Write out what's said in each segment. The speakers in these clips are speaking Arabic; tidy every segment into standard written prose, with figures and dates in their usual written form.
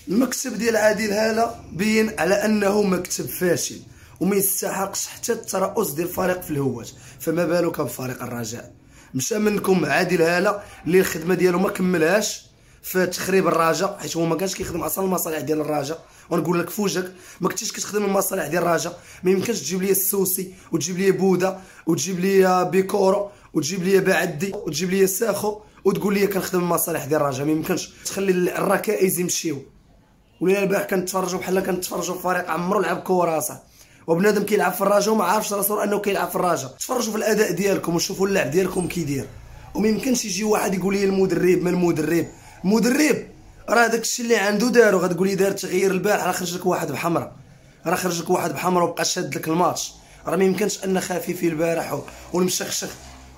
المكتب ديال عادل هالة بين على انه مكتب فاشل وما يستحقش حتى الترأس ديال الفريق في الهواج، فما بالك بفريق الرجاء. مشى منكم عادل هالة اللي الخدمه ديالو ما كملهاش في تخريب الرجاء، حيت هو ما كانش كيخدم اصلا المصالح ديال الرجاء. ونقول لك فوجك ما كنتيش كتخدم المصالح ديال الرجاء. ما يمكنش تجيب لي السوسي وتجيب لي بوده وتجيب لي بيكورو وتجيب لي بعدي وتجيب لي ساخو وتقول لي كنخدم المصالح ديال الرجاء. ما يمكنش تخلي الركائز يمشيو. ولينا البارح كنتفرجوا بحال كنتفرجوا في فريق عمرو لعب كره صح، وبنادم كيلعب في الرجاء وما عارفش راسو انه كيلعب في الرجاء. تفرجوا في الاداء ديالكم وشوفوا اللعب ديالكم كيدير. وما يمكنش يجي واحد يقول لي المدرب ما المدرب راه داكشي اللي عنده دارو. غتقول لي دار تغيير البارح راه خرج لك واحد بحمراء، راه خرج لك واحد بحمراء وبقى شاد لك الماتش. راه ما يمكنش ان خفيفي البارح والمشخشخ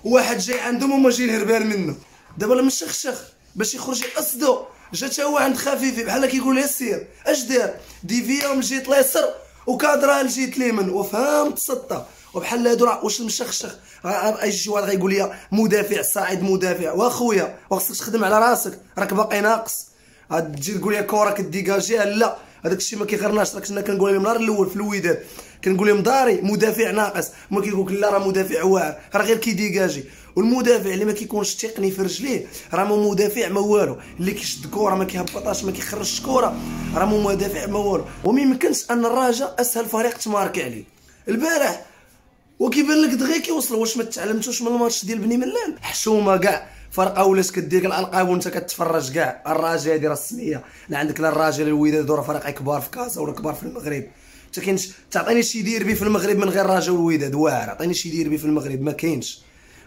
واحد جاي عندهم وما جاي الهربان منه. دابا المشخشخ باش يخرج يقصدو جا تا هو عند خفيفي بحال كيقول ليه سير اش دار ديفيا من جهه اليسر وكادرا لجهه اليمين وفهمت سطه. وبحال هادو راه واش المشخشخ اي شي واحد غيقول لي مدافع صاعد مدافع. واخويا وخصك تخدم على راسك، راك باقي ناقص. تجي تقول لي كره كديكاجيها لا، هذاك الشيء ما كيغرناش. راك كنا كنقول لهم النهار الاول في الوداد كنقول لهم داري مدافع ناقص، وما كيقول لك لا راه مدافع واعر راه غير كيديكاجي. والمدافع اللي ما كيكونش تقني في رجليه راه مو مدافع ما والو. اللي كيشد كره ما كيهبطهاش ما كيخرجش كره راه مو مدافع ما والو. وما يمكنش ان الرجاء اسهل فريق تماركي عليه البارح وكيبان لك دغيا كيوصلوا. واش ما تعلمتوش من الماتش ديال بني ملال؟ حشومه كاع فرقه ولات كدير الالقاب وانت كتفرج كاع. الرجاء هذه راه السميه لا عندك لا الرجاء لا الوداد، راه فرق كبار في كازا ولا كبار في المغرب. انت كاينش تعطيني شي ديربي في المغرب من غير الرجاء والوداد واعر. عطيني شي ديربي في المغرب ما كاينش.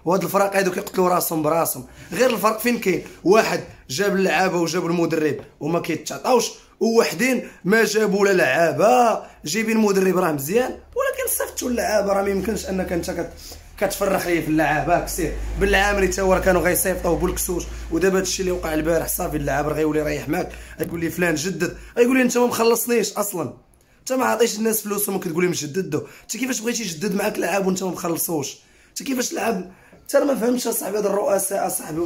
وهاد الفرق هادو كيقتلوا راسهم براسهم. غير الفرق فين كاين؟ واحد جاب اللعابه وجاب المدرب وما كيتعطاوش، ووحدين ما جابوا لا لعابه جايبين المدرب راه مزيان ولكن صيفطوا اللعابه. راه ما يمكنش انك انت كتفرخ ليه في اللعابه. كسير بالعامري تا هو كانوا غيصيفطوه بالكسوس. ودابا هادشي اللي وقع البارح صافي اللعاب راه غيولي يريح معاك. غيقول لي فلان جدد، غيقول لي انت ما مخلصنيش اصلا، انت ما عطيتش الناس فلوسهم وكتقول لهم جددوا. انت كيفاش بغيتي يجدد معاك لعاب وانت ما مخلصوش؟ انت كيفاش لعب؟ انت راه ما فهمتش اصاحبي. هاد الرؤساء اصاحبي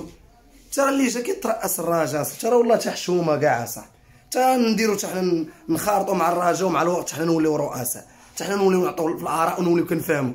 انت راه اللي جا كيترأس الرجاء انت راه والله تا حشومه كاع اصاحبي. تا نديرو تا حنا نخارطوا مع الرجاء ومع الوقت حنا نوليو رؤساء، تا حنا نوليو نعطيو في الاراء ونوليو كنفهموا.